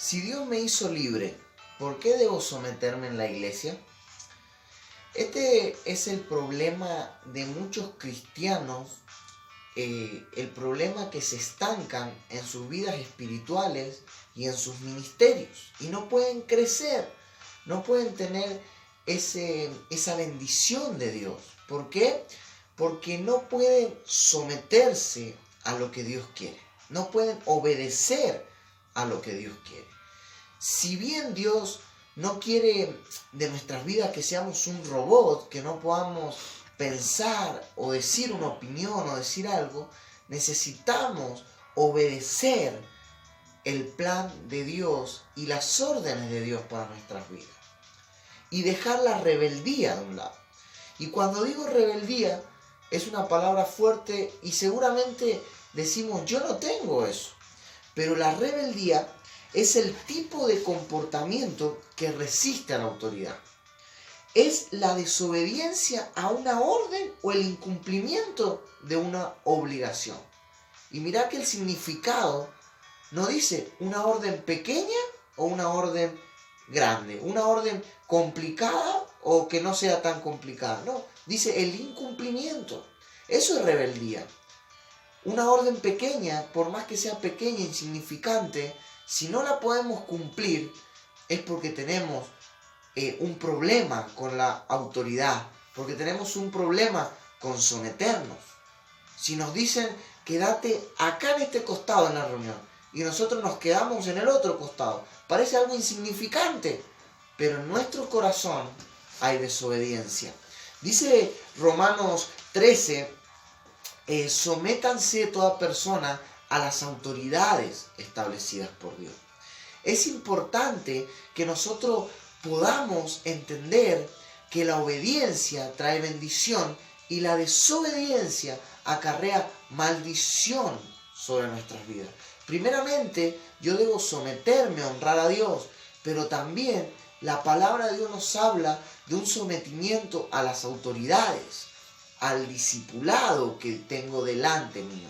Si Dios me hizo libre, ¿por qué debo someterme en la iglesia? Este es el problema de muchos cristianos, el problema que se estancan en sus vidas espirituales y en sus ministerios y no pueden crecer, no pueden tener esa bendición de Dios. ¿Por qué? Porque no pueden someterse a lo que Dios quiere, no pueden obedecer a lo que Dios quiere. Si bien Dios no quiere de nuestras vidas que seamos un robot, que no podamos pensar o decir una opinión o decir algo, necesitamos obedecer el plan de Dios y las órdenes de Dios para nuestras vidas. Y dejar la rebeldía de un lado. Y cuando digo rebeldía, es una palabra fuerte y seguramente decimos, yo no tengo eso. Pero la rebeldía es el tipo de comportamiento que resiste a la autoridad. Es la desobediencia a una orden o el incumplimiento de una obligación. Y mirá que el significado no dice una orden pequeña o una orden grande, una orden complicada o que no sea tan complicada. No, dice el incumplimiento. Eso es rebeldía. Una orden pequeña, por más que sea pequeña e insignificante, si no la podemos cumplir, es porque tenemos un problema con la autoridad, porque tenemos un problema con someternos. Si nos dicen, quédate acá en este costado en la reunión, y nosotros nos quedamos en el otro costado, parece algo insignificante, pero en nuestro corazón hay desobediencia. Dice Romanos 13, sométanse toda persona a las autoridades establecidas por Dios. Es importante que nosotros podamos entender que la obediencia trae bendición y la desobediencia acarrea maldición sobre nuestras vidas. Primeramente, yo debo someterme a honrar a Dios, pero también la palabra de Dios nos habla de un sometimiento a las autoridades, al discipulado que tengo delante mío.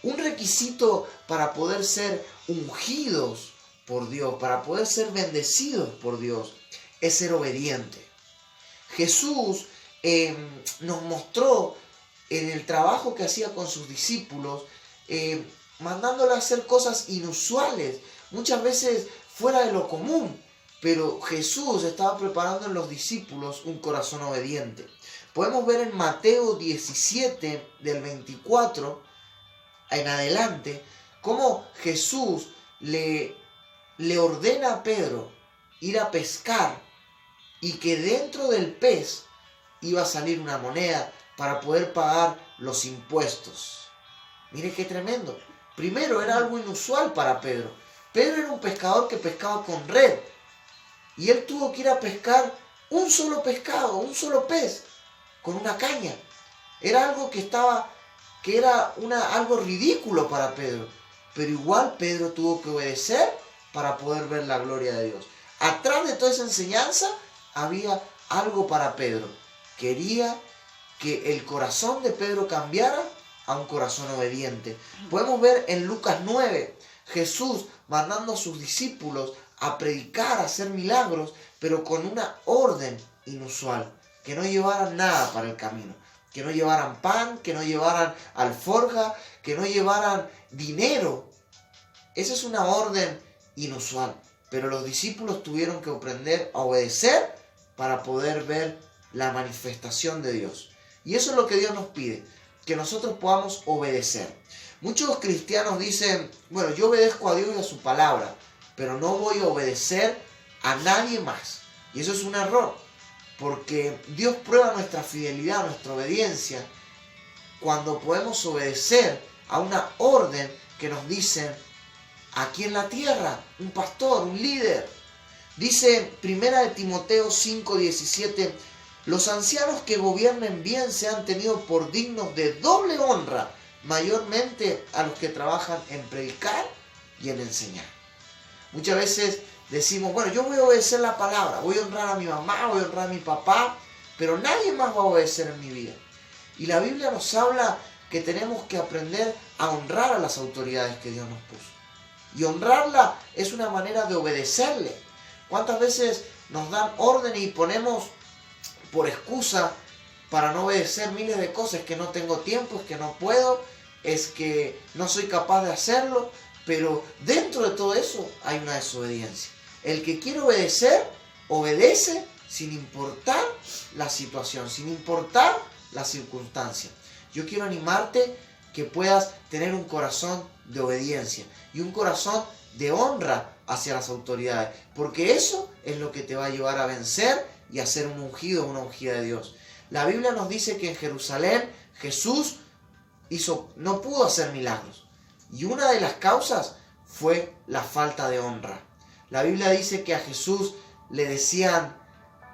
Un requisito para poder ser ungidos por Dios, para poder ser bendecidos por Dios, es ser obediente. Jesús nos mostró en el trabajo que hacía con sus discípulos, mandándoles a hacer cosas inusuales, muchas veces fuera de lo común, pero Jesús estaba preparando en los discípulos un corazón obediente. Podemos ver en Mateo 17, del 24 en adelante, cómo Jesús le ordena a Pedro ir a pescar y que dentro del pez iba a salir una moneda para poder pagar los impuestos. Mire qué tremendo. Primero era algo inusual para Pedro. Pedro era un pescador que pescaba con red y él tuvo que ir a pescar un solo pescado, un solo pez, con una caña. Era algo que era algo ridículo para Pedro, pero igual Pedro tuvo que obedecer para poder ver la gloria de Dios. Atrás de toda esa enseñanza había algo para Pedro. Quería que el corazón de Pedro cambiara a un corazón obediente. Podemos ver en Lucas 9, Jesús mandando a sus discípulos a predicar, a hacer milagros, pero con una orden inusual, que no llevaran nada para el camino. Que no llevaran pan, que no llevaran alforja, que no llevaran dinero. Esa es una orden inusual. Pero los discípulos tuvieron que aprender a obedecer para poder ver la manifestación de Dios. Y eso es lo que Dios nos pide, que nosotros podamos obedecer. Muchos cristianos dicen, bueno, yo obedezco a Dios y a su palabra, pero no voy a obedecer a nadie más. Y eso es un error. Porque Dios prueba nuestra fidelidad, nuestra obediencia, cuando podemos obedecer a una orden que nos dicen aquí en la tierra, un pastor, un líder. Dice 1 Timoteo 5:17, los ancianos que gobiernen bien sean tenidos por dignos de doble honra, mayormente a los que trabajan en predicar y en enseñar. Muchas veces decimos, bueno, yo voy a obedecer la palabra, voy a honrar a mi mamá, voy a honrar a mi papá, pero nadie más va a obedecer en mi vida. Y la Biblia nos habla que tenemos que aprender a honrar a las autoridades que Dios nos puso. Y honrarla es una manera de obedecerle. ¿Cuántas veces nos dan órdenes y ponemos por excusa para no obedecer miles de cosas? Es que no tengo tiempo, es que no puedo, es que no soy capaz de hacerlo. Pero dentro de todo eso hay una desobediencia. El que quiere obedecer, obedece sin importar la situación, sin importar la circunstancia. Yo quiero animarte que puedas tener un corazón de obediencia y un corazón de honra hacia las autoridades, porque eso es lo que te va a llevar a vencer y a ser un ungido, una ungida de Dios. La Biblia nos dice que en Jerusalén Jesús no pudo hacer milagros, y una de las causas fue la falta de honra. La Biblia dice que a Jesús le decían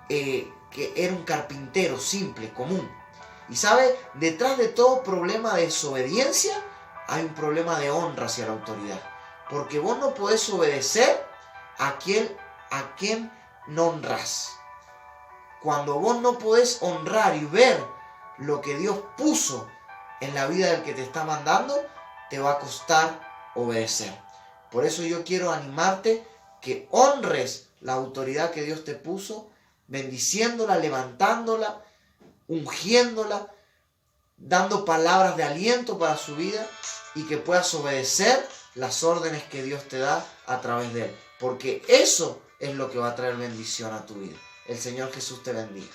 que era un carpintero simple, común. Y sabe, detrás de todo problema de desobediencia hay un problema de honra hacia la autoridad. Porque vos no podés obedecer a quien no honrás. Cuando vos no podés honrar y ver lo que Dios puso en la vida del que te está mandando, te va a costar obedecer. Por eso yo quiero animarte que honres la autoridad que Dios te puso, bendiciéndola, levantándola, ungiéndola, dando palabras de aliento para su vida, y que puedas obedecer las órdenes que Dios te da a través de Él. Porque eso es lo que va a traer bendición a tu vida. El Señor Jesús te bendiga.